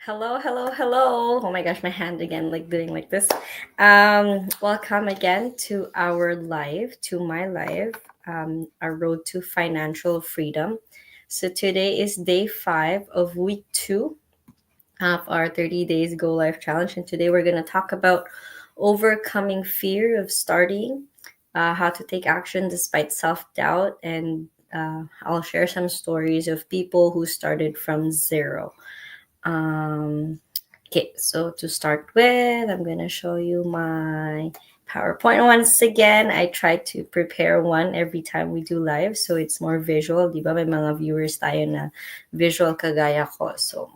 Hello, hello, hello. Oh my gosh, my hand again, like doing like this. Welcome again to our live, to my live, our road to financial freedom. So today is day 5 of week 2 of our 30 days Go Life challenge. And today we're going to talk about overcoming fear of starting, how to take action despite self doubt, and I'll share some stories of people who started from zero. Um, okay, so to start with, I'm gonna show you my PowerPoint once again. I try to prepare one every time we do live, so it's more visual. Di ba may mga viewers tayo na visual kagaya ko. So,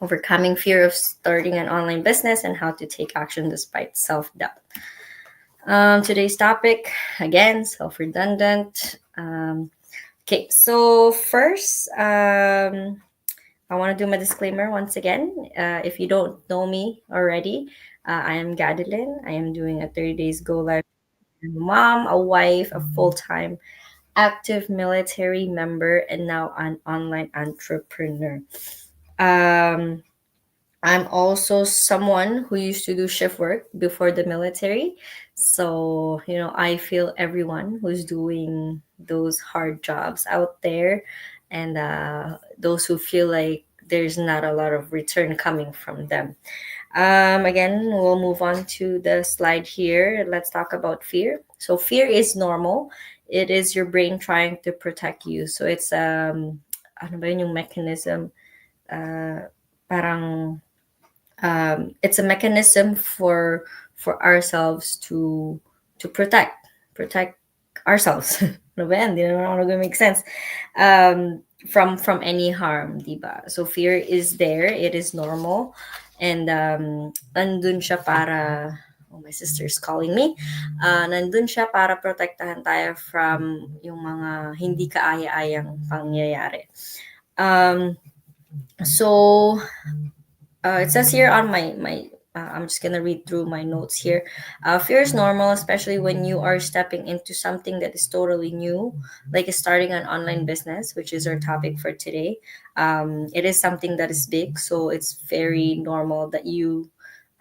overcoming fear of starting an online business and how to take action despite self-doubt. Today's topic, again, self-redundant. Okay, so first, I want to do my disclaimer once again. If you don't know me already, I am Gadeline. I am doing a 30 days Go Live. I'm a mom, a wife, a full time active military member, and now an online entrepreneur. Um, I'm also someone who used to do shift work before the military. So, I feel everyone who's doing those hard jobs out there and those who feel like there's not a lot of return coming from them. Again, we'll move on to the slide here. Let's talk about fear. So, fear is normal. It is your brain trying to protect you. So, it's ano ba yun yung mechanism? Parang it's a mechanism for ourselves to protect ourselves. Ano ba yan? Di naman ako nag-make sense. From any harm, diba? So fear is there. It is normal. And nandun siya para, oh, my sister's calling me. Nandun siya para protektahan tayo from yung mga hindi kaaya-ayang pangyayari. So it says here on my I'm just gonna read through my notes here. Fear is normal, especially when you are stepping into something that is totally new, like starting an online business, which is our topic for today. It is something that is big, so it's very normal that you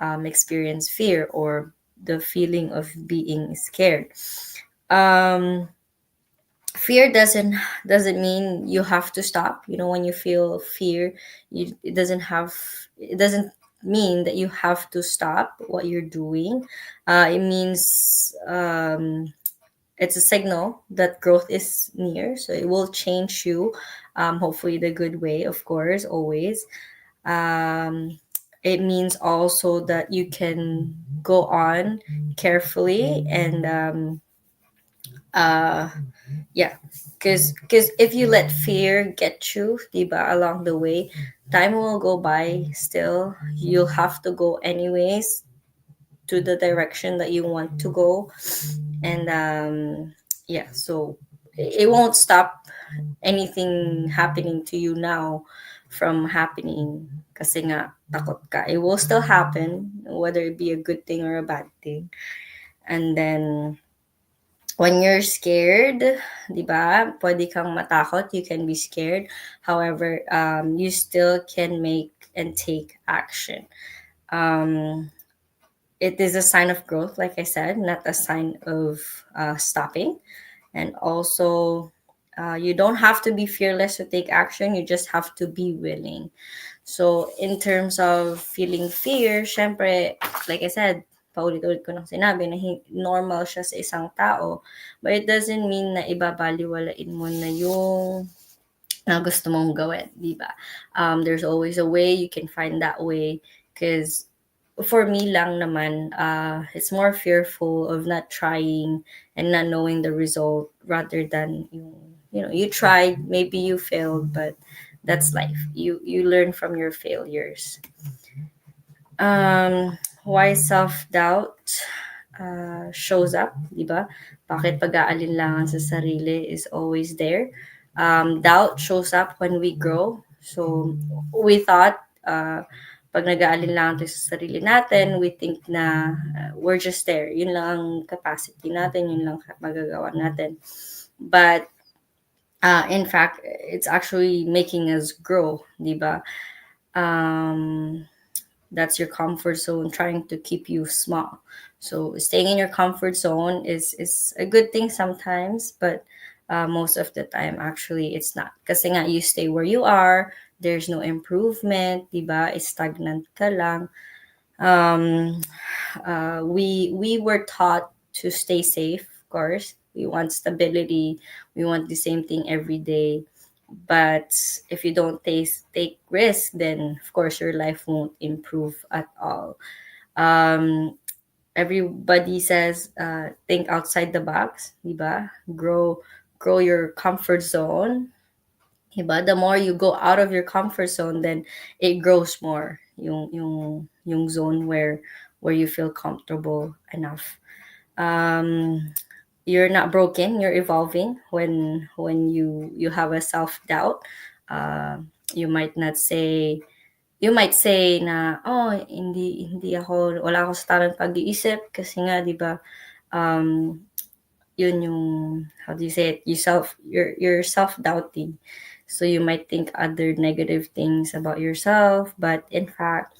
experience fear or the feeling of being scared. Um, Fear doesn't mean you have to stop. When you feel fear, it doesn't mean that you have to stop what you're doing. It means it's a signal that growth is near, so it will change you, hopefully the good way, of course, always. It means also that you can go on carefully and uh yeah, because if you let fear get you, diba, along the way, time will go by. Still, you'll have to go anyways to the direction that you want to go, and yeah, so it won't stop anything happening to you now from happening. Kasi nga takot ka, it will still happen, whether it be a good thing or a bad thing. And then when you're scared, 'di ba? Pwede kang matakot, you can be scared. However, you still can make and take action. Um, it is a sign of growth, like I said, not a sign of stopping. And also, you don't have to be fearless to take action. You just have to be willing. So, in terms of feeling fear, syempre, like I said, paulit-ulit ko nang sinabi na normal siya sa isang tao. But it doesn't mean na ibabaliwalain mo na yung na gusto mong gawin, di ba? There's always a way. You can find that way. Because for me lang naman, it's more fearful of not trying and not knowing the result rather than you tried, maybe you failed, but that's life. You learn from your failures. Why self-doubt shows up, di ba? Bakit pag-aalinlangan sa sarili is always there? Doubt shows up when we grow. So, we thought, pag nag-aalinlangan tayo sa sarili natin, we think na we're just there. Yun lang ang capacity natin, yun lang magagawa natin. But, in fact, it's actually making us grow, di ba? um, that's your comfort zone trying to keep you small. So staying in your comfort zone is a good thing sometimes, but most of the time actually it's not. Kasi nga you stay where you are, there's no improvement, diba? Stagnant ka lang. Um, we were taught to stay safe, of course. We want stability. We want the same thing every day. But if you don't take risk, then of course your life won't improve at all. Um, Everybody says think outside the box, diba? Grow your comfort zone. Diba? The more you go out of your comfort zone, then it grows more. Yung zone where you feel comfortable enough. You're not broken, you're evolving. When you have a self-doubt, you might not say you might say na, oh, hindi ako, wala ako sa tamang pag-iisip kasi nga, di ba, um, yun yung, how do you say it, you're self-doubting. So you might think other negative things about yourself, but in fact,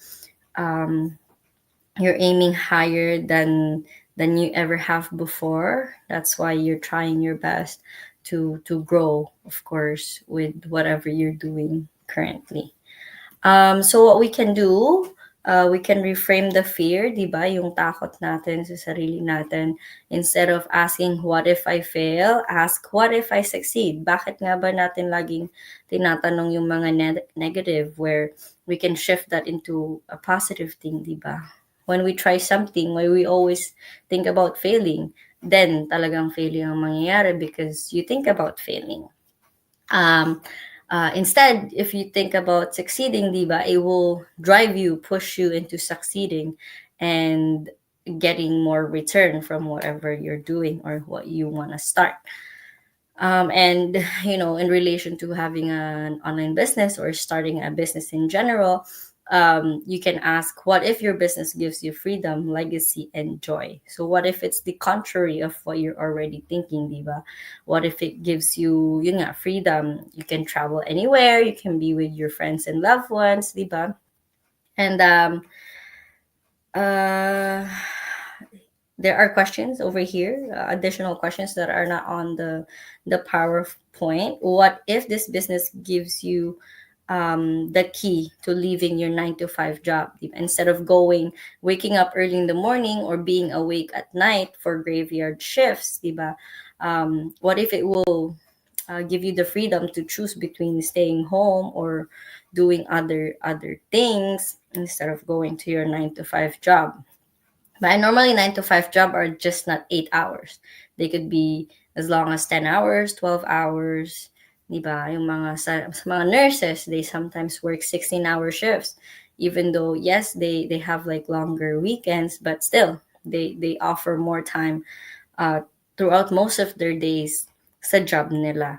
um, you're aiming higher than you ever have before. That's why you're trying your best to grow, of course, with whatever you're doing currently. So what we can do, we can reframe the fear, di ba? Yung takot natin sa sarili natin. Instead of asking, what if I fail? Ask, what if I succeed? Bakit nga ba natin laging tinatanong yung mga negative, where we can shift that into a positive thing, di ba? When we try something, where we always think about failing, then talagang failing ang mangyayari because you think about failing. Um, Instead, if you think about succeeding, diba, it will drive you, push you into succeeding and getting more return from whatever you're doing or what you want to start. And in relation to having an online business or starting a business in general, you can ask, what if your business gives you freedom, legacy, and joy? So what if it's the contrary of what you're already thinking, diba? What if it gives you, freedom? You can travel anywhere, you can be with your friends and loved ones, diba? And uh there are questions over here, additional questions that are not on the PowerPoint. What if this business gives you the key to leaving your 9 to 5 job, instead of waking up early in the morning or being awake at night for graveyard shifts, diba? What if it will give you the freedom to choose between staying home or doing other things instead of going to your 9 to 5 job? But normally 9 to 5 job are just not 8 hours. They could be as long as 10 hours, 12 hours. Diba? Yung sa mga nurses, they sometimes work 16-hour shifts. Even though, yes, they have like longer weekends, but still, they offer more time uh, throughout most of their days sa job nila.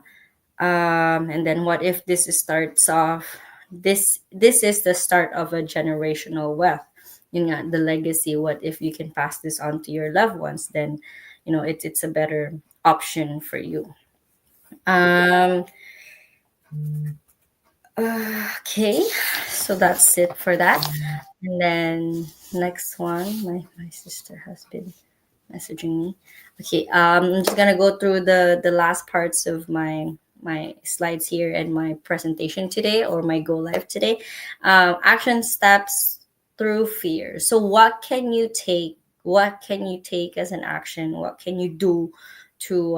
And then what if this starts off, this is the start of a generational wealth. Yun nga, the legacy. What if you can pass this on to your loved ones? Then, it's a better option for you. Um, okay, so that's it for that. And then next one, my sister has been messaging me. Okay, I'm just gonna go through the last parts of my slides here and my presentation today, or my go live today. Action steps through fear. So what can you take? What can you take as an action? What can you do to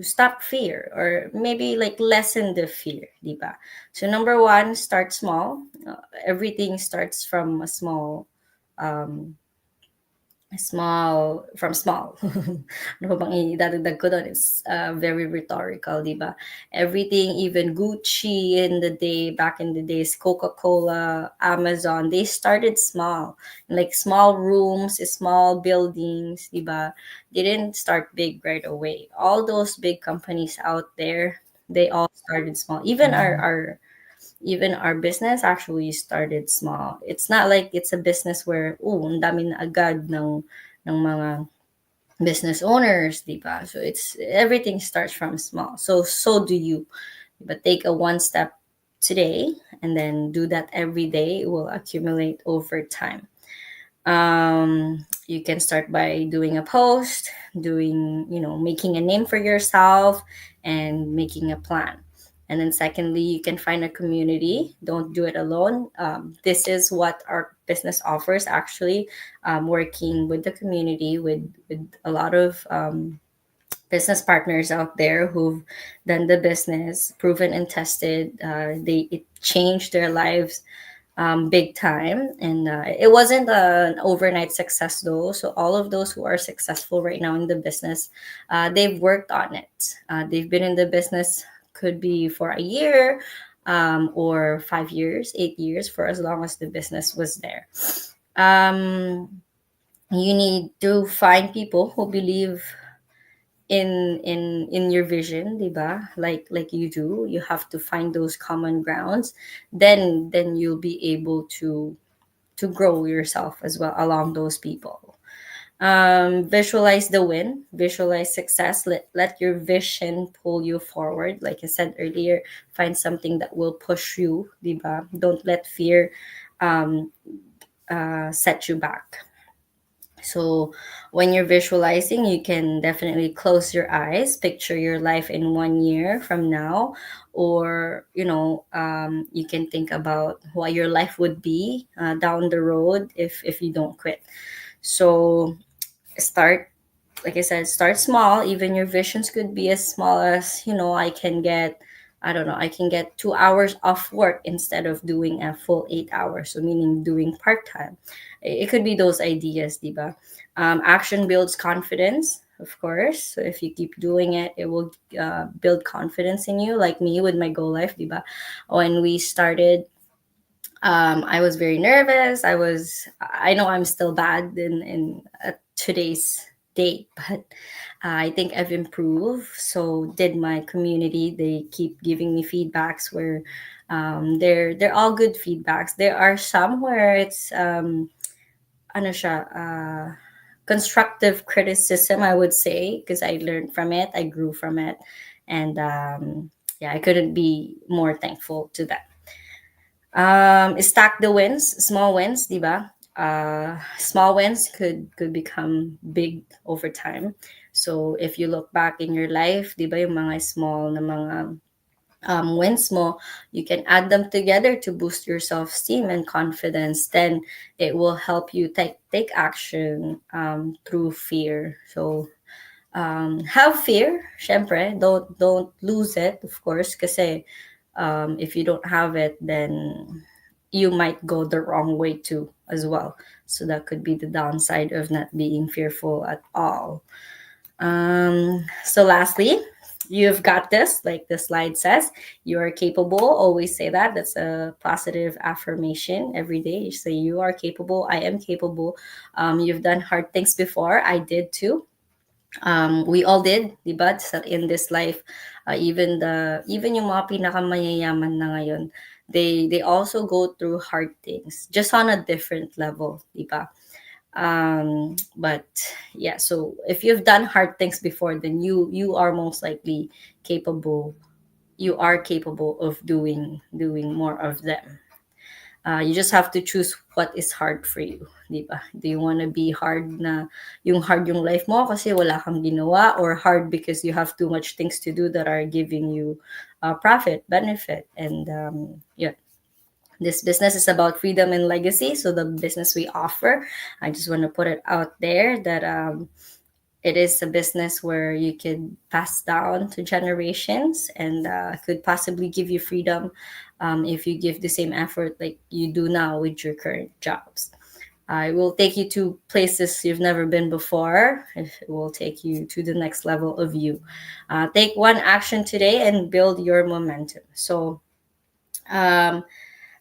stop fear, or maybe like lessen the fear, diba? So number one, start small. Everything starts from a small. Ano pa bang idadagdag ko doon? It's very rhetorical, di ba? Everything, even Gucci back in the days, Coca-Cola, Amazon, they started small. Like small rooms, small buildings, di ba? They didn't start big right away. All those big companies out there, they all started small. Even our business actually started small. It's not like it's a business where, ang dami na agad ng mga business owners, di ba? So it's everything starts from small. So do you. But take a one step today and then do that every day, it will accumulate over time. You can start by doing a post, making a name for yourself and making a plan. And then secondly, you can find a community. Don't do it alone. This is what our business offers, actually. Working with the community, with a lot of business partners out there who've done the business, proven and tested. It changed their lives big time, and it wasn't an overnight success though. So all of those who are successful right now in the business, they've worked on it. They've been in the business, could be for a year, or 5 years, 8 years, for as long as the business was there. Um, you need to find people who believe in your vision, diba? Like you do. You have to find those common grounds. Then you'll be able to grow yourself as well along those people. Visualize the win, visualize success. Let your vision pull you forward. Like I said earlier, find something that will push you, diba? Don't let fear um, set you back. So when you're visualizing, you can definitely close your eyes, picture your life in 1 year from now, or you can think about what your life would be down the road if you don't quit. So start, like I said, start small. Even your visions could be as small as, I don't know, I can get 2 hours off work instead of doing a full 8 hours. So meaning doing part time. It could be those ideas, diba? Action builds confidence, of course. So if you keep doing it, it will build confidence in you. Like me with my Go Life, diba? When we started, I was very nervous. I know I'm still bad in today's date, but I think I've improved. So did my community. They keep giving me feedbacks where they're all good feedbacks. There are some where it's ano siya, constructive criticism, I would say, because I learned from it, I grew from it, and yeah, I couldn't be more thankful to that. Stack the wins, small wins, di ba? Small wins could become big over time. So if you look back in your life, di ba, yung mga small na mga wins mo, you can add them together to boost your self-esteem and confidence. Then it will help you take action through fear. So have fear, syempre. Don't lose it, of course, kasi if you don't have it, then you might go the wrong way too, as well. So that could be the downside of not being fearful at all. So lastly, you've got this, like the slide says. You are capable. Always say that. That's a positive affirmation every day. You say you are capable. I am capable. You've done hard things before. I did too. We all did, di ba? In this life, even yung mga pinakamayayaman na ngayon, they also go through hard things, just on a different level, di ba? But yeah, so if you've done hard things before, then you are most likely capable. You are capable of doing more of them. You just have to choose what is hard for you, di ba? Do you want to be hard na hard yung life mo kasi wala kang ginawa, or hard because you have too much things to do that are giving you profit, benefit, and yeah. This business is about freedom and legacy. So the business we offer, I just want to put it out there that it is a business where you could pass down to generations, and could possibly give you freedom if you give the same effort like you do now with your current jobs. It will take you to places you've never been before. It will take you to the next level of you. Take one action today and build your momentum. So, um,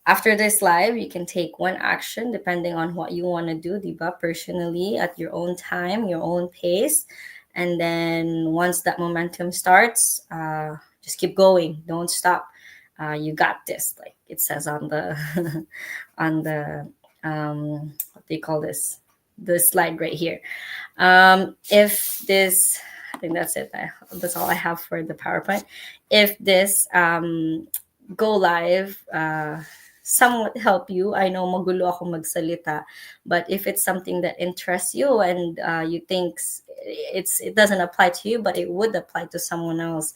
after this live, you can take one action depending on what you want to do, diba? Personally, at your own time, your own pace. And then once that momentum starts, just keep going. Don't stop. You got this, like it says on the on the what do you call this? The slide right here. If this, I think that's it. That's all I have for the PowerPoint. If this go live somewhat help you. I know magulo ako magsalita, but if it's something that interests you and you think it doesn't apply to you, but it would apply to someone else,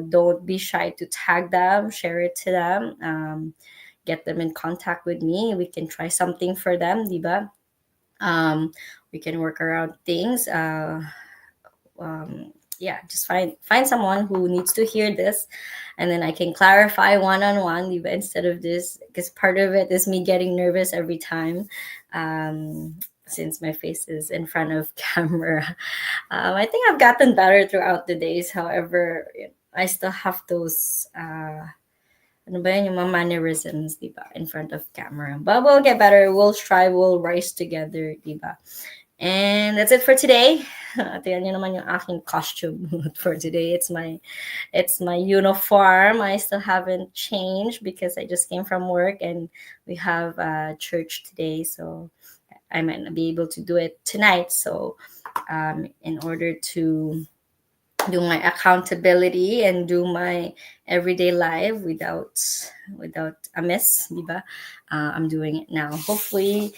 don't be shy to tag them, share it to them, get them in contact with me. We can try something for them, diba? Um, we can work around things. Yeah, just find someone who needs to hear this, and then I can clarify one on one instead of this, because part of it is me getting nervous every time, since my face is in front of camera. I think I've gotten better throughout the days. However, I still have those ano ba yun, yung mga mannerisms, di ba, in front of camera. But we'll get better. We'll strive. We'll rise together, di ba? And that's it for today. Tingnan niyo naman yung aking costume for today. It's my uniform. I still haven't changed because I just came from work and we have church today, so I might not be able to do it tonight. So in order to do my accountability and do my everyday life without a miss, diba? I'm doing it now. Hopefully,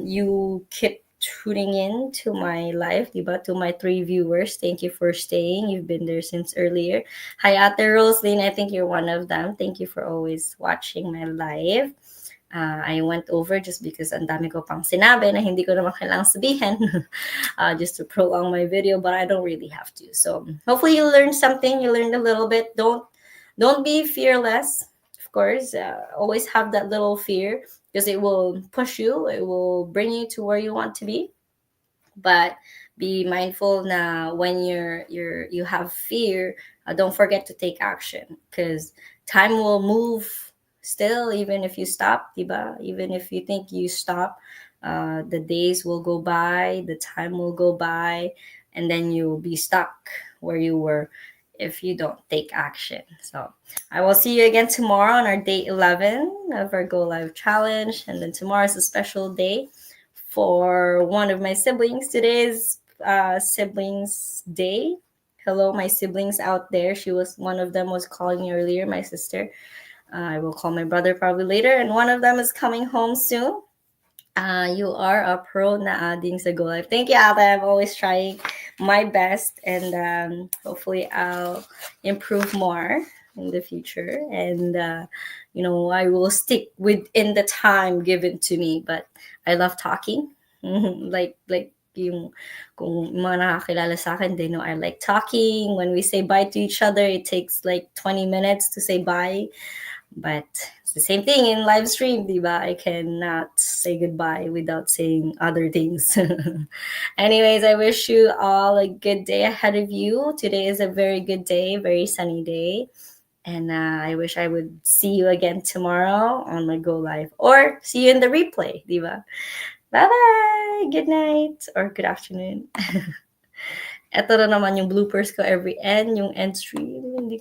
you keep tuning in to my live, diba? To my 3 viewers, thank you for staying. You've been there since earlier. Hi, Ate Rosaline. I think you're one of them. Thank you for always watching my live. I went over just because ang dami ko pang sinabi na hindi ko naman kailangang sabihin just to prolong my video, but I don't really have to. So hopefully you learned something. You learned a little bit. Don't be fearless. Of course, always have that little fear because it will push you. It will bring you to where you want to be. But be mindful now when you have fear. Don't forget to take action because time will move still, even if you stop, diba? Even if you think you stop, the days will go by, the time will go by, and then you'll be stuck where you were if you don't take action. So I will see you again tomorrow on our day 11 of our Go Live challenge. And then tomorrow is a special day for one of my siblings. Today is siblings day. Hello, my siblings out there. One of them was calling me earlier, my sister. I will call my brother probably later, and one of them is coming home soon. You are a pro na ading sa Go Live. Thank you, Ate. I'm always trying my best, and hopefully I'll improve more in the future. And I will stick within the time given to me. But I love talking, like yung kung mga nakakilala sa akin, they know I like talking. When we say bye to each other, it takes like 20 minutes to say bye. But it's the same thing in live stream, diba? I cannot say goodbye without saying other things. Anyways, I wish you all a good day ahead of you. Today is a very good day, very sunny day. And I wish I would see you again tomorrow on my Go Live or see you in the replay, diba? Bye-bye! Good night or good afternoon. Ito na naman yung bloopers ko every end, yung end stream. Hindi